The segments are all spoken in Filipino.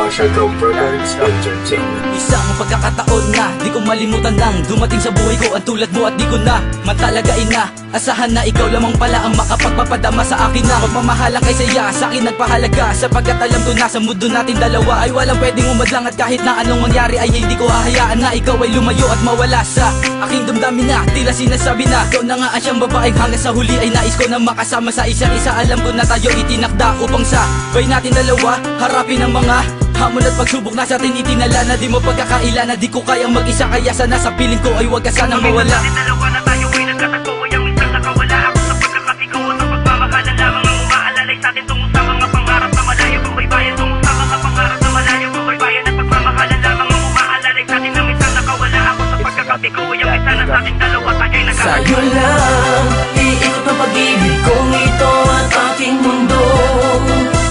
Shadow Products Entertainment. Isang pagkakataon na di ko malimutan nang dumating sa buhay ko ang tulad mo at di ko na matalagain na asahan na ikaw lamang pala ang makapagpapadama sa akin na pagmamahalang kay saya sa akin nagpahalaga sapagkat alam ko na sa mundo natin dalawa ay walang pwedeng umadlang at kahit na anong mangyari ay hindi ko hahayaan na ikaw ay lumayo at mawala sa aking damdamin na tila sinasabi na ikaw na nga ang siyang babaeng hanggang sa huli ay nais ko na makasama sa isa't isa. Alam ko na tayo itinakda upang sabay natin dalawa harapin ang mga hamon at pagsubok na sa atin itinala na di mo pagkakaila na di ko kayang mag-isa kaya sana sa piling ko ay wag ka sanang mawala. Dalawa na tayo ay nagkatagpo ay ang minsan nakawala ako sa pagkakatigaw at ang pagmamahalan lamang ang umaalalay sa atin tungo sa mga pangarap na malayo kung baybayan tungo sa mga pangarap na malayo kung baybayan at pagmamahalan lamang ang umaalalay sa atin na minsan nakawala ako sa pagkakatigaw ay ang minsan sa atin dalawa tayo ay nagkatagpo. Sa'yo lang iikot ang pag-ibig kong ito at aking mundo.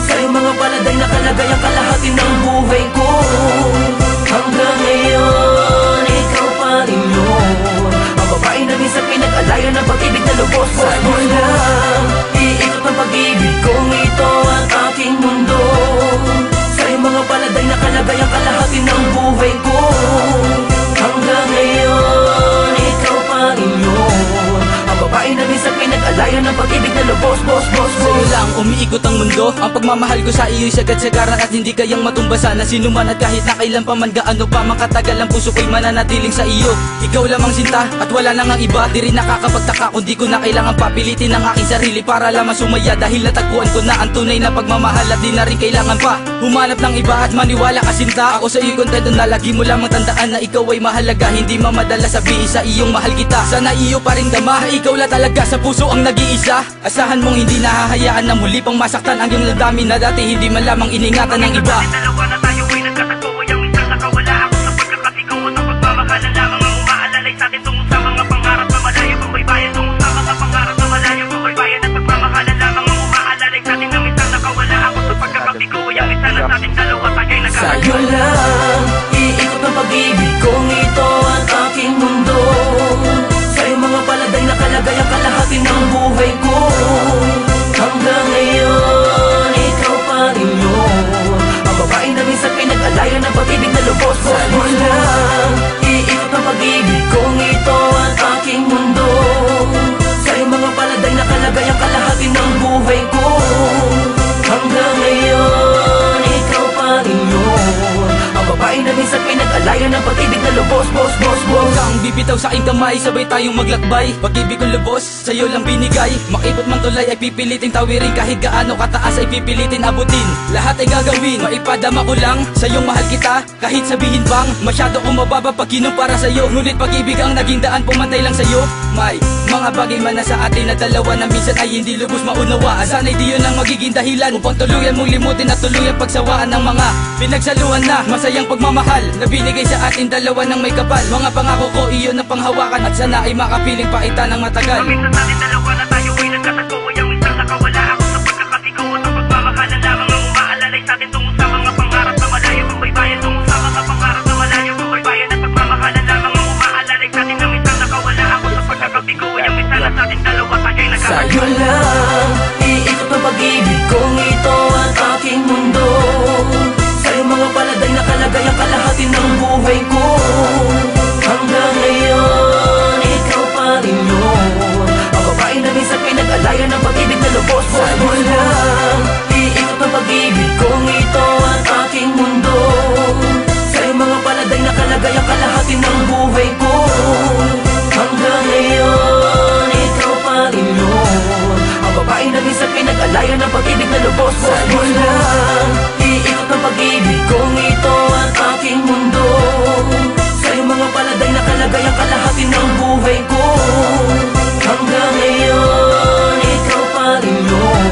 Sa'yo mga paladay na kalagay ang kalahati ng buhay ko. Hanggang ngayon, ikaw pa rin yun ang babae na minsan pinag-alayan ng pag-ibig na lubos. Sa'yo lang iikot ang pag-ibig kong ito at aking mundo. Sa'yo mga paladay na kalagay ang kalahati ng buhay ko. Hanggang ngayon, ikaw pa rin yun ang babae na minsan pinag-alayan ng pag-ibig na lubos. Sa'yo lang umiikot ang mundo. Ang pagmamahal ko sa iyo'y sagad-sagaran at hindi kayang matumbasan na sinuman at kahit na kailan pa man gaano pa makatagal ang puso ko'y mananatiling sa iyo. Ikaw lamang sinta at wala nang ang iba. Di rin nakakapagtaka kung di ko na kailangan papilitin ang aking sarili para lamang sumaya dahil natagpuan ko na ang tunay na pagmamahal at di na rin kailangan pa humanap ng iba at maniwala ka sinta. Ako sa iyo'y kontento na lagi mo lamang tandaan na ikaw ay mahalaga. Hindi mamadala sabihin sa iyong mahal kita. Sana iyo pa rin dama, ikaw la talaga sa puso ang nag-iisa. Asahan mong hindi nahahayaan na muli pang masaktan ang iyong damdamin na dati hindi man lamang iningatan ng iba. Dalawa na tayo ay nagkatagpo ay ang minsan nakawala ako sa pagkakatigaw at ang pagmamahalan lamang ang umaalalay sa atin tungo sa mga pangarap na malayo kung baybayan tungo sa mga pangarap na malayo kung baybayan at pagmamahalan lamang ang umaalalay sa atin na minsan nakawala ako sa pagkakatigaw ay ang minsan na sa atin dalawa tayo ay nagkatagpo. Sa'yo lang iikot ang pag-ibig kong ito at aking mundo. Sa'yo mga paladay na kalagay ang kalahati ng buhay ko. Hanggang ngayon, ikaw pa rin yun ang babae na minsan pinag-alayan ng pag-ibig na lubos. Sa'yo lang iikot ang pag-ibig kong ito at aking mundo. Sa'yo mga paladay na kalagay ang kalahati ng buhay ko. Hanggang ngayon, ikaw pa rin yun ang babae na minsan pinag-alayan ng pag-ibig na lubos. Huwag kang bibitaw sa aking kamay, sabay tayong maglakbay. Pag-ibig kong lubos, sa'yo lang binigay. Makipot man tulay ay pipiliting tawirin. Kahit gaano kataas ay pipilitin abutin. Lahat ay gagawin, maipadama ko lang sa'yong mahal kita. Kahit sabihin bang masyado kong mababa pag kinumpara sa'yo. Ngunit pag-ibig ang naging daan, pumantay lang sa'yo. May mga bagay man na sa atin na dalawa na minsan ay hindi lubos maunawaan. Sana'y di yun ang magiging dahilan upang tuluyan mong limutin at tuluyan pagsawaan ng mga pinagsaluhan na masayang pagmamahal na binigay sa atin dalawa ng may kapal. Mga pangako ko iyon ang panghawakan at sana ay makapiling paita ng matagal. Minsan sa atin dalawa na tayo ay nagkatagpo ay ang minsan nakawala ako sa pagkakatigaw at ang pagmamahalan lamang ang umaalalay sa atin tungo sa mga pangarap na malayo kung baybayan tungo sa mga pangarap na malayo kung baybayan at pagmamahalan lamang ang umaalalay sa atin na minsan nakawala ako sa pagkakatigaw ay ang minsan na sa atin dalawa tayo ay nagkatagpo. Sa'yo lang iikot ang pag-ibig kong ito at aking mundo. Sa'yo mga paladay na kalagay ang kalahati ng buhay ko. Hanggang ngayon, ikaw pa rin yun ang babae na minsan pinag-alayan ng pag-ibig na lubos. Sa'yo lang iikot ang pag-ibig kong ito at aking mundo. Sa'yo mga paladay na kalagay ang kalahati ng buhay ko. Hanggang ngayon, ikaw pa rin yun ang babae na minsan pinag-alayan ng pag-ibig na lubos. Sa'yo lang iikot ang pag-ibig kong ito at aking mundo. Sa'yo mga paladay na kalagay ang kalahati ng buhay ko. Hanggang ngayon, ikaw pa rin yun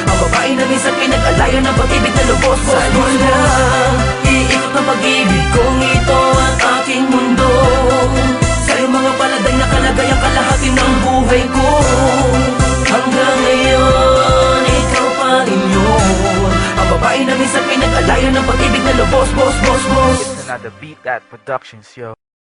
ang babae na minsan pinag-alayan ng pag-ibig na lubos. Sa'yo lang iikot ang pag-ibig kong ito at aking mundo. Sa'yo mga paladay na kalagay ang kalahati ng buhay ko. Hanggang ngayon, ikaw pa rin yun ang babae na minsan pinag-alayan ng pag-ibig na lubos. It's another Beat That Productions, yo.